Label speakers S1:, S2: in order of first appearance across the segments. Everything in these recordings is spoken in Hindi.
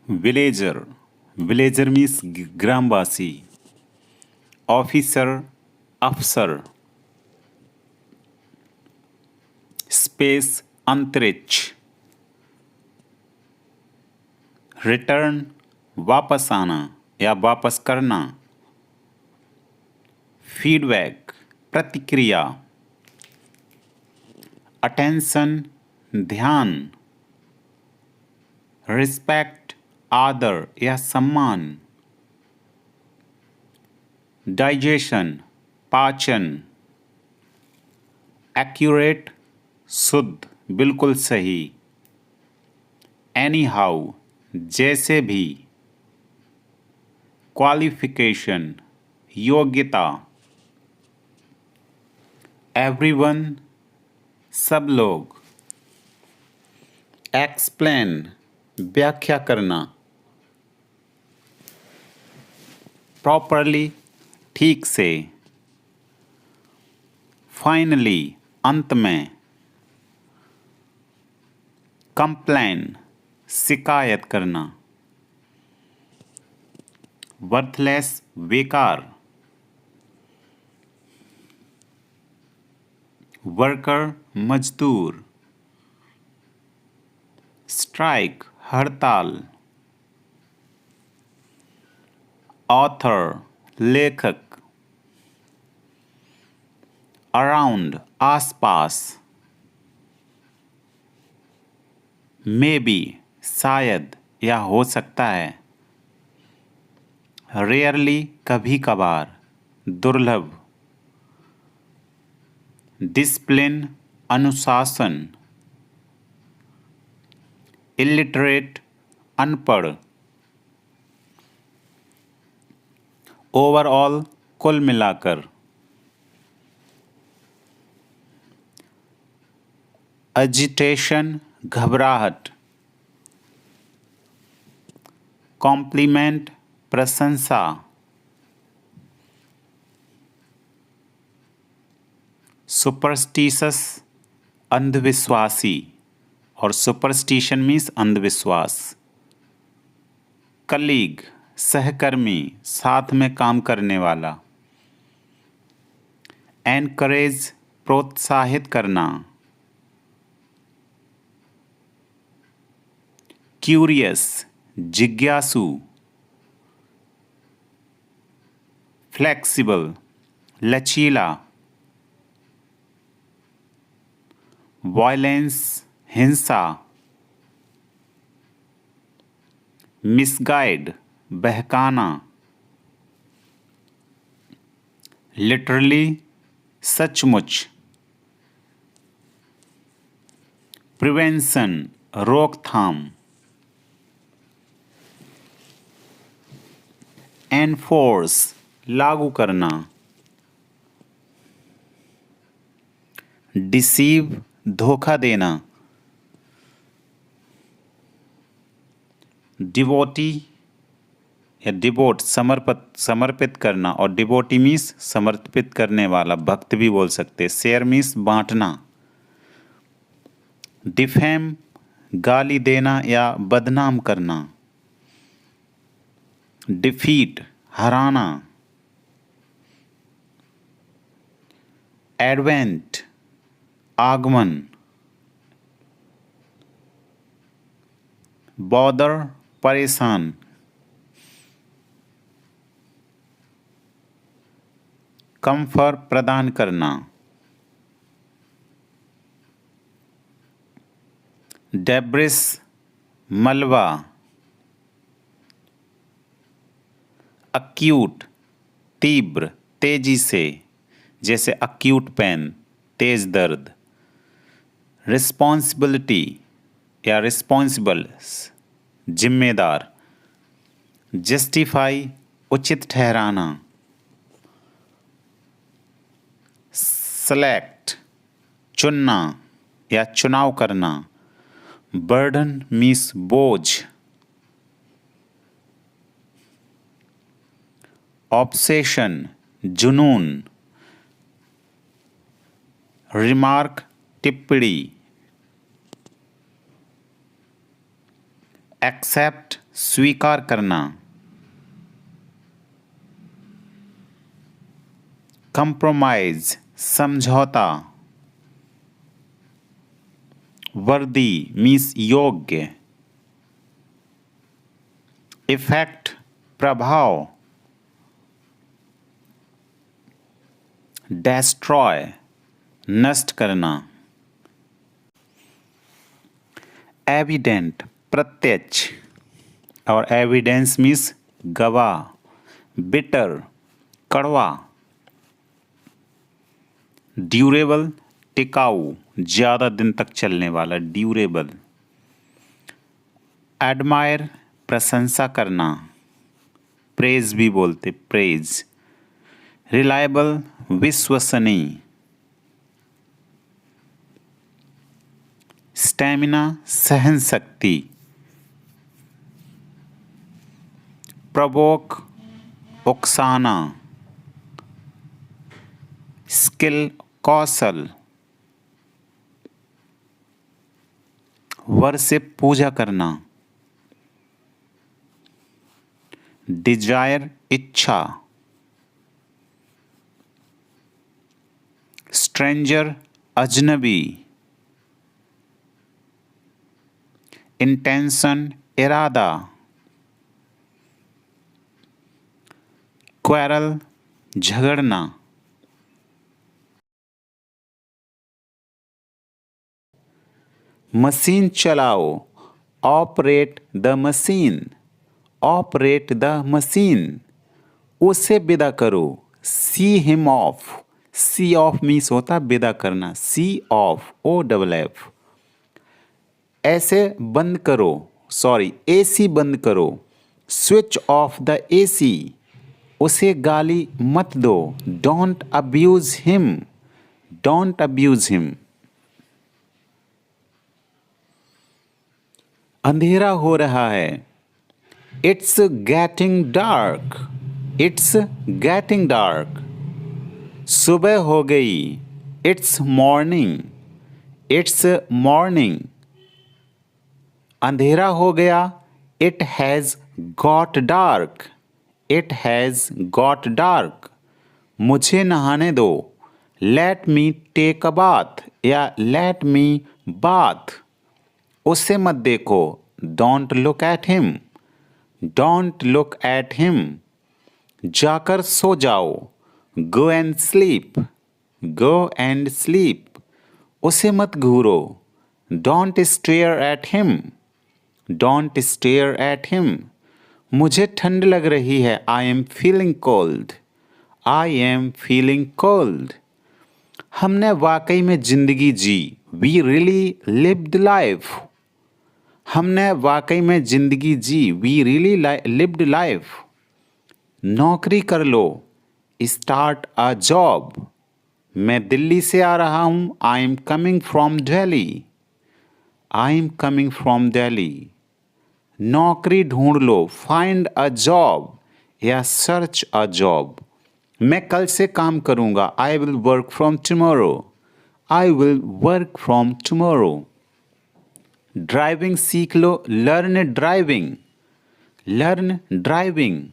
S1: विलेजर, विलेजर मीन्स ग्रामवासी. ऑफिसर, अफसर. स्पेस, अंतरिक्ष. रिटर्न, वापस आना या वापस करना. फीडबैक, प्रतिक्रिया. अटेंशन, ध्यान. रिस्पेक्ट, आदर या सम्मान. डाइजेशन, पाचन. एक्यूरेट, शुद्ध, बिल्कुल सही. एनी हाउ, जैसे भी. क्वालिफिकेशन, योग्यता. एवरीवन, सब लोग. एक्सप्लेन, व्याख्या करना. प्रॉपरली, ठीक से. फाइनली, अंत में. कंप्लेन, शिकायत करना. वर्थलेस, बेकार. वर्कर, मजदूर. स्ट्राइक, हड़ताल. ऑथर, लेखक. अराउंड, आसपास. मे बी, शायद या हो सकता है. रेयरली, कभी कभार. दुर्लभ. डिसिप्लिन, अनुशासन. इलिटरेट, अनपढ़. ओवरऑल, कुल मिलाकर. एजिटेशन, घबराहट. कॉम्प्लीमेंट, प्रशंसा. सुपरस्टिशस, अंधविश्वासी. और सुपरस्टिशन मीन्स अंधविश्वास. कलीग, सहकर्मी, साथ में काम करने वाला. एनकरेज, प्रोत्साहित करना. क्यूरियस, जिज्ञासु. फ्लेक्सिबल, लचीला. वायलेंस, हिंसा. मिसगाइड, बहकाना. लिटरली, सचमुच. प्रिवेंशन, रोकथाम. एनफोर्स, लागू करना. डिसीव, धोखा देना. डिवोटी या डिवोट, समर्पित करना. और डिवोटी मीन्स समर्पित करने वाला, भक्त भी बोल सकते. शेयर मीन्स बांटना. डिफेम, गाली देना या बदनाम करना. डिफीट, हराना. एडवेंट, आगमन. बॉदर, परेशान. कंफर्ट, प्रदान करना. डेब्रिस, मलबा. अक्यूट, तीव्र, तेजी से. जैसे अक्यूट पेन, तेज दर्द. रिस्पॉन्सिबिलिटी या रिस्पॉन्सिबल, जिम्मेदार. जस्टिफाई, उचित ठहराना. सेलेक्ट, चुनना या चुनाव करना. बर्डन मीन्स बोझ. ऑब्सेशन, जुनून. रिमार्क, टिप्पणी. एक्सेप्ट, स्वीकार करना। कंप्रोमाइज समझौता। वर्दी मीन्स योग्य। इफेक्ट प्रभाव। डेस्ट्रॉय नष्ट करना। एविडेंट प्रत्यक्ष और एविडेंस मीन्स गवाह। बिटर कड़वा। ड्यूरेबल टिकाऊ ज़्यादा दिन तक चलने वाला ड्यूरेबल। एडमायर प्रशंसा करना। प्रेज भी बोलते प्रेज। रिलायबल विश्वसनीय। स्टैमिना सहन शक्ति। प्रवोक उकसाना। स्किल कौशल। वर्शिप पूजा करना। डिजायर इच्छा। स्ट्रेंजर अजनबी। इंटेंशन इरादा। क्वेरल झगड़ना। मशीन चलाओ operate the machine. Operate the machine. उसे विदा करो see him off. See off means होता विदा करना। See off O double F. ऐसे बंद करो सॉरी एसी बंद करो। Switch off the AC. उसे गाली मत दो। Don't abuse him. Don't abuse him. अंधेरा हो रहा है। It's getting dark. It's getting dark. सुबह हो गई। It's morning. It's morning. अंधेरा हो गया। It has got dark. It has got dark. मुझे नहाने दो। Let me take a bath या लेट मी बाथ। उसे मत देखो। Don't look at him. Don't look at him. जाकर सो जाओ। Go and sleep. Go and sleep. उसे मत घूरो। Don't stare at him. Don't stare at him. मुझे ठंड लग रही है। I am feeling cold. I am feeling cold. हमने वाकई में जिंदगी जी। We really lived life. हमने वाकई में जिंदगी जी। We really lived life. नौकरी कर लो। Start a job. मैं दिल्ली से आ रहा हूँ। I am coming from Delhi. I am coming from Delhi. नौकरी ढूंढ लो। फाइंड अ जॉब या सर्च अ जॉब। मैं कल से काम करूँगा। I will work from tomorrow. I will work from tomorrow. Driving सीख लो। Learn driving. Learn driving.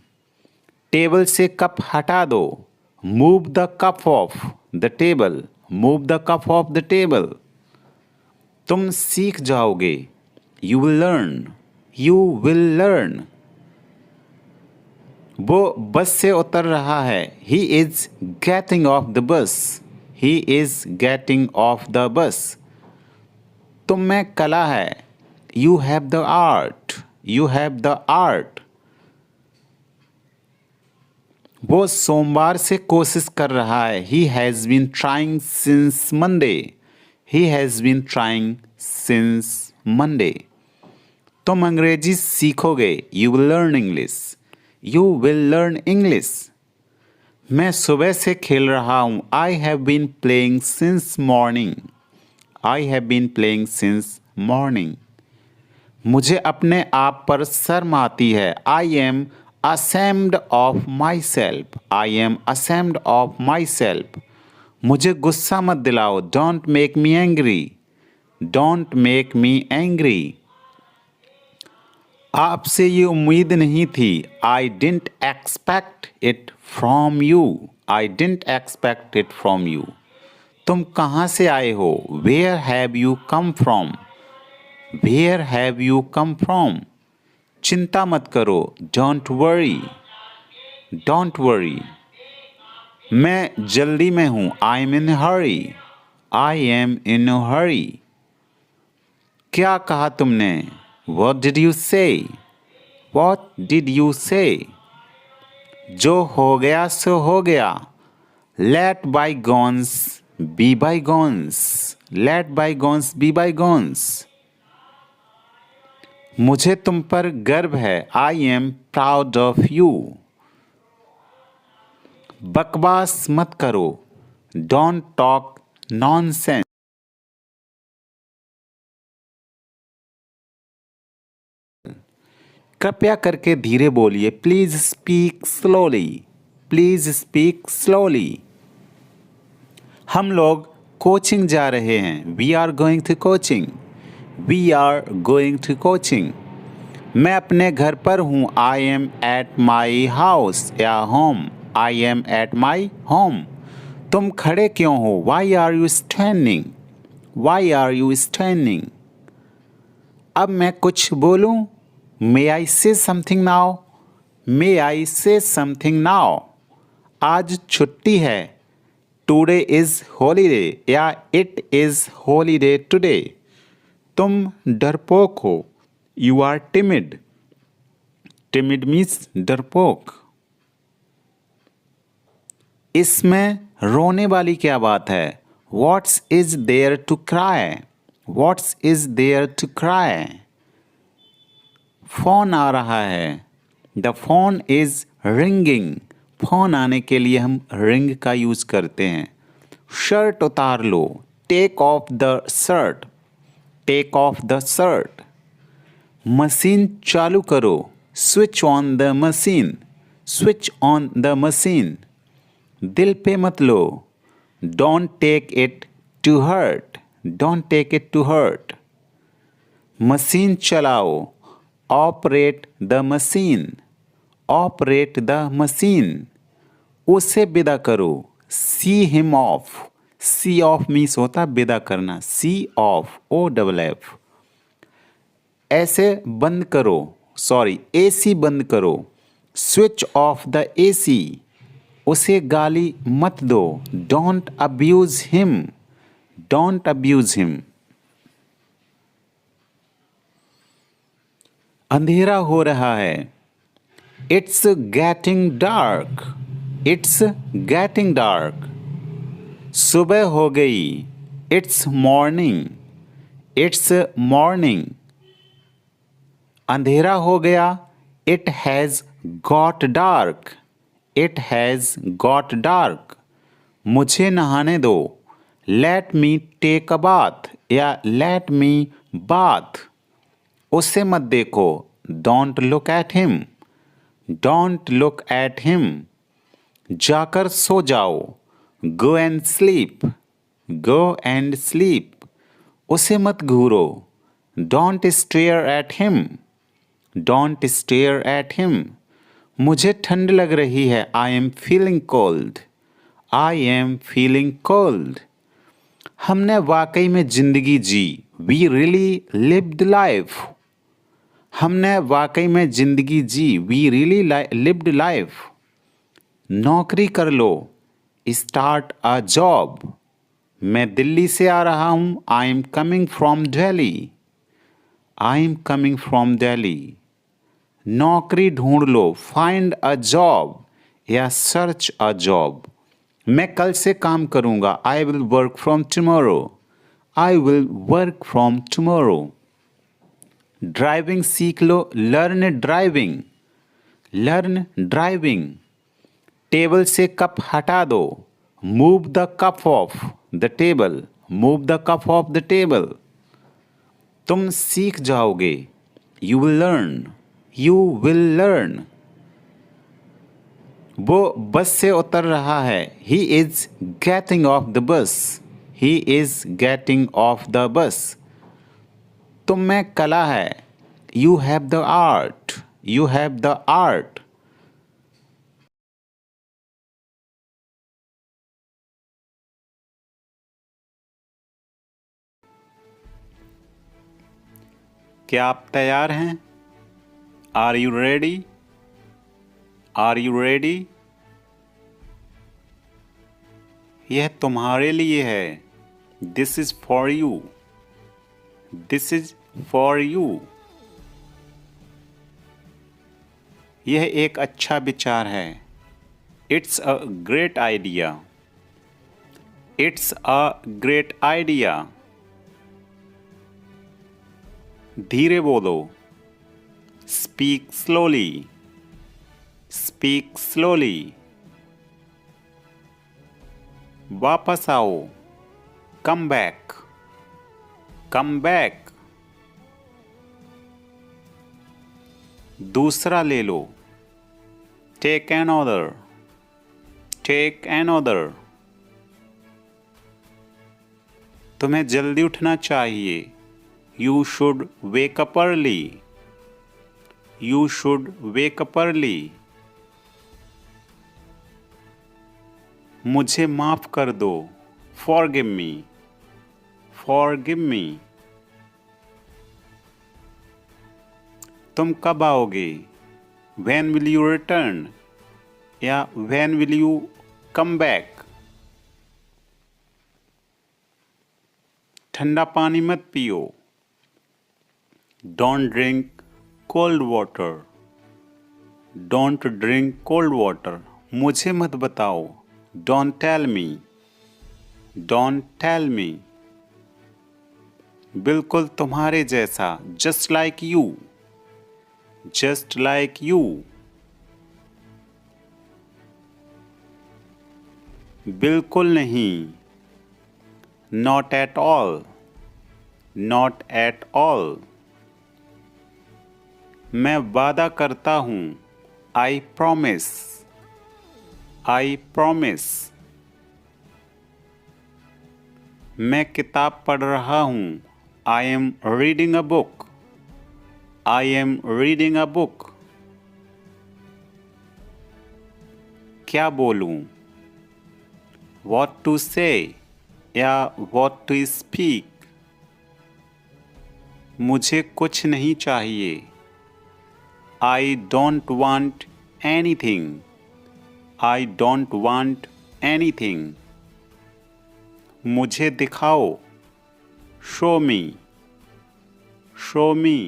S1: Table से कप हटा दो। Move the cup off the table. Move the cup off the table. तुम सीख जाओगे। You will learn. You will learn. वो बस से उतर रहा है। He is getting off the bus. He is getting off the bus. तुम में कला है। You have the art. You have the art. वो सोमवार से कोशिश कर रहा है। He has been trying since Monday. He has been trying since Monday. तुम अंग्रेजी सीखोगे। You will learn English. You will learn English. मैं सुबह से खेल रहा हूँ। I have been playing since morning. I have been playing since morning. मुझे अपने आप पर शर्म आती है। I am ashamed of myself. I am ashamed of myself. मुझे गुस्सा मत दिलाओ। Don't make me angry. Don't make me angry. आपसे ये उम्मीद नहीं थी। I didn't expect it from you. I didn't expect it from you. तुम कहाँ से आए हो? Where have you come from? Where have you come from? चिंता मत करो। Don't worry. Don't worry. मैं जल्दी में हूँ। I am in hurry. I am in hurry. क्या कहा तुमने? What did you say? What did you say? जो हो गया सो हो गया। Let bygones be bygones. Let bygones be bygones. मुझे तुम पर गर्व है। I am proud of you. बकवास मत करो। Don't talk nonsense. कृपया करके धीरे बोलिए। Please speak slowly. Please speak slowly. हम लोग कोचिंग जा रहे हैं। We are going to coaching. We are going to coaching. मैं अपने घर पर हूँ। I am at my house या home. I am at my home. तुम खड़े क्यों हो? Why are you standing? Why are you standing? अब मैं कुछ बोलूं? मे आई से समथिंग नाउ? मे आई से समथिंग नाउ? आज छुट्टी है। टुडे इज हॉलीडे या इट इज हॉलीडे टुडे। तुम डरपोक हो। You are timid. Timid means डरपोक। इसमें रोने वाली क्या बात है? What's is there to cry? What's is there to cry? Phone आ रहा है। The phone is ringing. Phone आने के लिए हम रिंग का यूज करते हैं। शर्ट उतार लो। Take off the shirt. Take off the shirt. Machine चालू करो। Switch on the machine. Switch on the machine. दिल पे मत लो। Don't take it to hurt. Don't take it to hurt. Machine चलाओ। Operate the machine. Operate the machine. उसे विदा करो। See him off. See off means होता विदा करना। See off O double F. ऐसे बंद करो। सॉरी एसी बंद करो। Switch off the AC. उसे गाली मत दो। Don't abuse him. Don't abuse him. अंधेरा हो रहा है। It's getting dark. It's getting dark. सुबह हो गई। It's morning. It's morning. अंधेरा हो गया। It has got dark. It has got dark. मुझे नहाने दो। Let me take a bath या लेट मी बाथ। उसे मत देखो। Don't look at him. Don't look at him. जाकर सो जाओ। Go and sleep. Go and sleep. उसे मत घूरो। Don't stare at him. Don't stare at him. मुझे ठंड लग रही है। I am feeling cold. I am feeling cold. हमने वाकई में जिंदगी जी। We really lived life. हमने वाकई में जिंदगी जी। We really lived life. नौकरी कर लो। Start a job. मैं दिल्ली से आ रहा हूँ। I am coming from Delhi. I am coming from Delhi. नौकरी ढूंढ लो। फाइंड अ जॉब या सर्च अ जॉब। मैं कल से काम करूंगा। I will work from tomorrow. I will work from tomorrow. Driving सीख लो। Learn driving. Learn driving. Table से कप हटा दो। Move the cup off the table. Move the cup off the table. तुम सीख जाओगे। You will learn. You will learn. वो बस से उतर रहा है। He is getting off the bus. He is getting off the bus. तुम में कला है। You have the art. You have the art. क्या आप तैयार हैं? Are you ready? Are you ready? यह तुम्हारे लिए है. This is for you. This is for you. यह एक अच्छा विचार है. It's a great idea. It's a great idea. धीरे बोलो. Speak slowly. Speak slowly. वापस आओ. Come back. Come back. दूसरा ले लो. Take another. Take another. तुम्हें जल्दी उठना चाहिए. You should wake up early. You should wake up early. मुझे माफ कर दो. Forgive me. Forgive me. तुम कब आओगे? When will you return? या when will you come back? ठंडा पानी मत पियो. Don't drink cold water. Don't drink cold water. मुझे मत बताओ. Don't tell me. Don't tell me. बिल्कुल तुम्हारे जैसा. Just like you. Just like you. बिल्कुल नहीं. Not at all. Not at all. मैं वादा करता हूँ. I promise. I promise. मैं किताब पढ़ रहा हूँ. I am reading a book. I am reading a book. क्या बोलूं? What to say या what to speak? मुझे कुछ नहीं चाहिए. I don't want anything. I don't want anything. मुझे दिखाओ. Show me. Show me.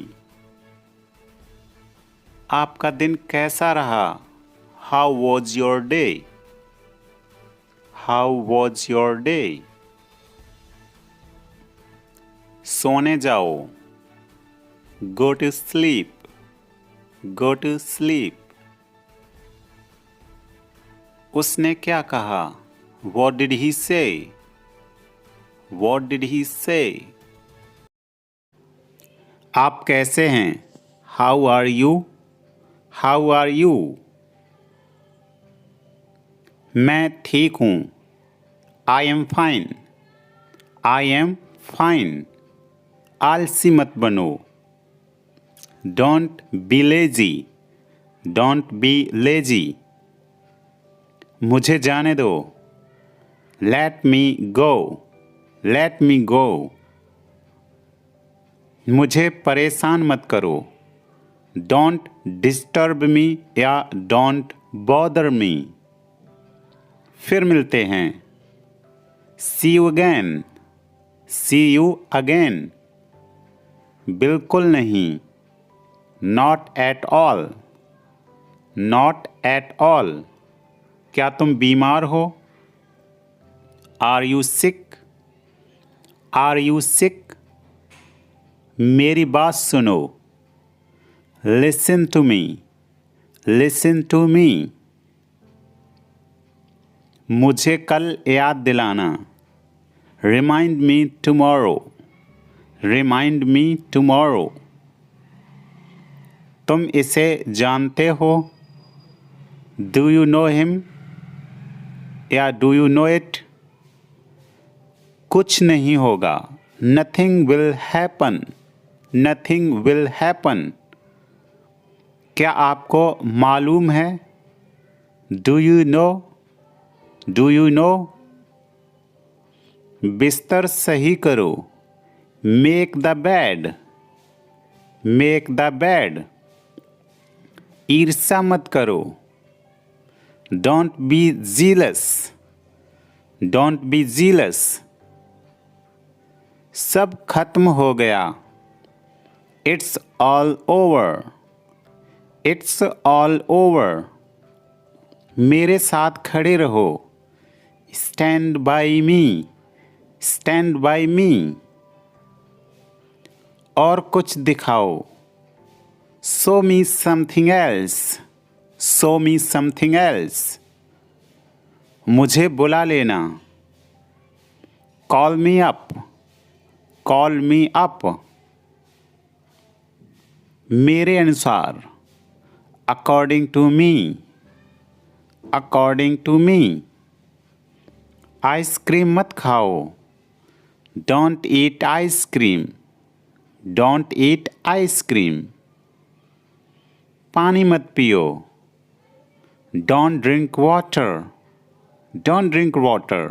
S1: आपका दिन कैसा रहा? How was your day? How was your day? सोने जाओ. Go to sleep. Go to sleep. उसने क्या कहा? What did he say? What did he say? आप कैसे हैं? How are you? How are you? मैं ठीक हूँ. I am fine. I am fine. आलसी मत बनो. Don't be lazy. Don't be lazy. मुझे जाने दो. Let me go. Let me go. मुझे परेशान मत करो. Don't disturb me या don't bother me. फिर मिलते हैं. See you again. See you again. बिल्कुल नहीं. Not at all. Not at all. क्या तुम बीमार हो? Are you sick? Are you sick? मेरी बात सुनो. Listen to me. Listen to me. मुझे कल याद दिलाना. Remind me tomorrow. Remind me tomorrow. तुम इसे जानते हो? Do you know him? या do you know it? कुछ नहीं होगा. Nothing will happen. nothing will happen. क्या आपको मालूम है? Do you know? Do you know? बिस्तर सही करो. Make the bed. Make the bed. ईर्ष्या मत करो. Don't be jealous. Don't be jealous. सब खत्म हो गया. It's all over. It's all over. मेरे साथ खड़े रहो. Stand by me. Stand by me. और कुछ दिखाओ. Show me something else. Show me something else. मुझे बुला लेना. Call me up. Call me up. मेरे अनुसार. According to me. According to me. Ice cream मत खाओ. Don't eat ice cream. Don't eat ice cream. पानी मत पियो. Don't drink water. Don't drink water.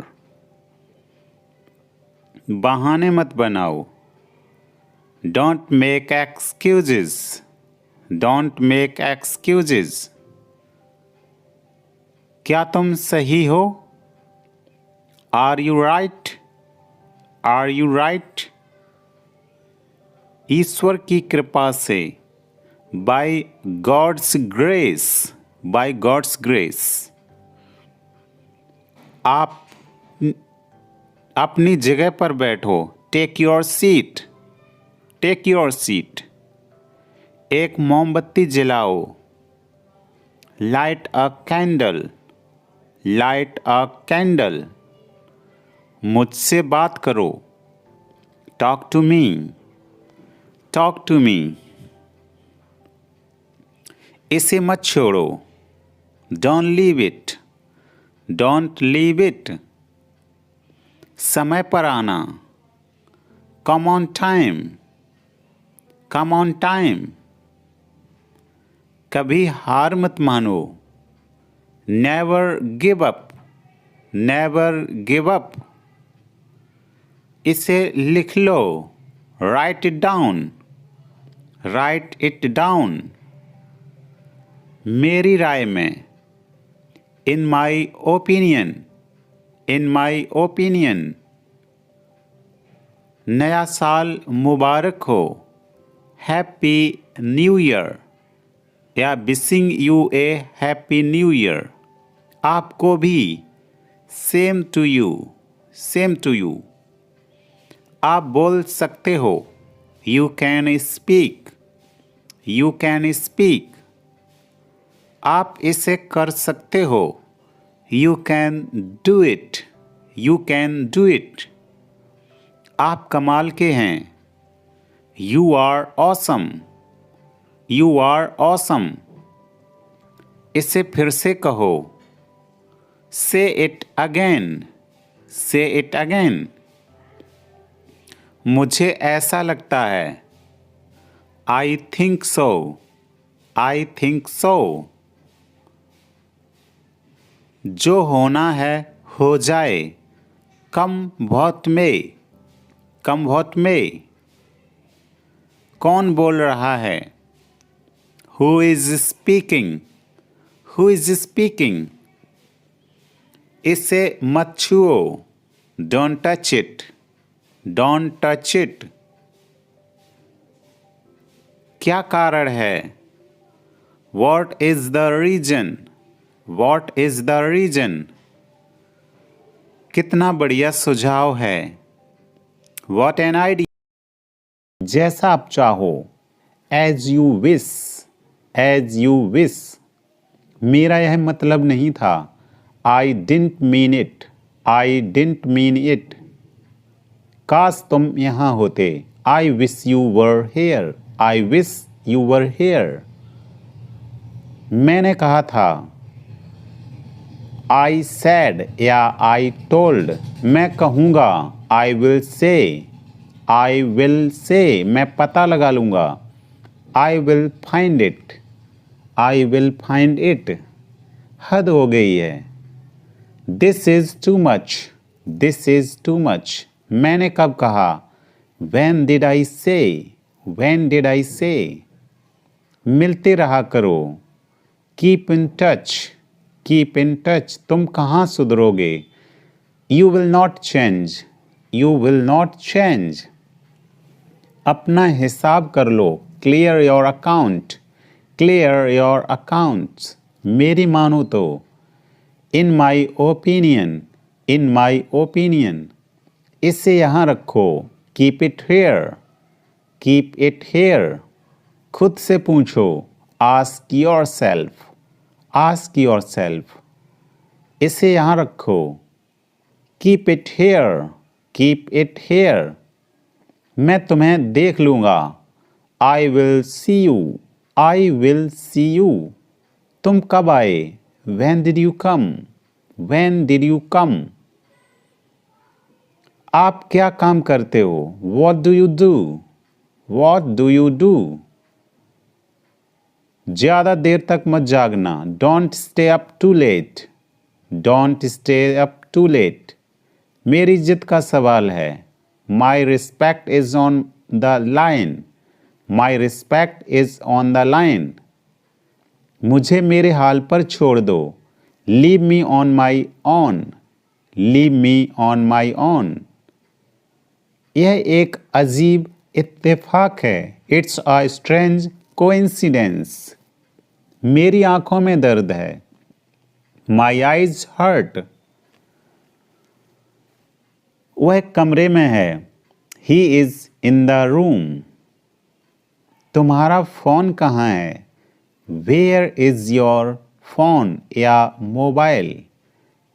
S1: बहाने मत बनाओ. Don't make excuses. Don't make excuses. क्या तुम सही हो? Are you right? Are you right? ईश्वर की कृपा से. By God's grace. By God's grace. आप अपनी जगह पर बैठो. Take your seat. Take your seat. एक मोमबत्ती जलाओ. Light a candle. Light a candle. मुझसे बात करो. Talk to me. Talk to me. इसे मत छोड़ो. Don't leave it. Don't leave it. समय पर आना. Come on time. Come on time. कभी हार मत मानो. Never give up. Never give up. इसे लिख लो. Write it down. Write it down. मेरी राय में. In my opinion. In my opinion. नया साल मुबारक हो. Happy New Year. या wishing you a Happy New Year. आपको भी. Same to you. Same to you. आप बोल सकते हो. You can speak. You can speak. आप इसे कर सकते हो. You can do it. You can do it. आप कमाल के हैं. You are awesome. You are awesome. इसे फिर से कहो. Say it again. Say it again. मुझे ऐसा लगता है. I think so. I think so. जो होना है हो जाए. कम बहुत में. कम बहुत में. कौन बोल रहा है? Who is speaking? Who is speaking? इसे मत छुओ. Don't touch it. Don't touch it. क्या कारण है? What is the reason? What is the reason? कितना बढ़िया सुझाव है. What an idea. जैसा आप चाहो. As you wish. As you wish. मेरा यह मतलब नहीं था. I didn't mean it. I didn't mean it. काश तुम यहाँ होते. I wish you were here. I wish you were here. मैंने कहा था. I said या I told. मैं कहूँगा. I will say. I will say मैं पता लगा लूँगा। I will find it. I will find it. हद हो गई है। This is too much. This is too much. मैंने कब कहा? When did I say? When did I say? मिलते रहा करो। Keep in touch. Keep in touch. तुम कहाँ सुधरोगे? You will not change. You will not change. अपना हिसाब कर लो। Clear your account. Clear your accounts. मेरी मानो तो। In my opinion. In my opinion. इसे यहाँ रखो। Keep it here. Keep it here. खुद से पूछो। Ask yourself. Ask yourself. इसे यहाँ रखो। Keep it here. Keep it here. मैं तुम्हें देख लूँगा। I will see you. I will see you. तुम कब आए? When did you come? When did you come? आप क्या काम करते हो? What do you do? What do you do? ज़्यादा देर तक मत जागना। Don't stay up too late. Don't stay up too late. मेरी इज्जत का सवाल है। My respect is on the line. My respect is on the line. मुझे मेरे हाल पर छोड़ दो। Leave me on my own. Leave me on my own. यह एक अजीब इत्तेफाक है। It's a strange coincidence. मेरी आंखों में दर्द है। My eyes hurt. वह कमरे में है। He is in the room. तुम्हारा फ़ोन कहाँ है? Where is your phone या मोबाइल?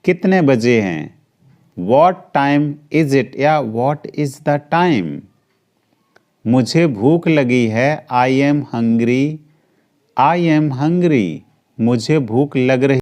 S1: कितने बजे हैं? What time is it या what is the time? मुझे भूख लगी है। I am hungry. I am hungry. मुझे भूख लग रही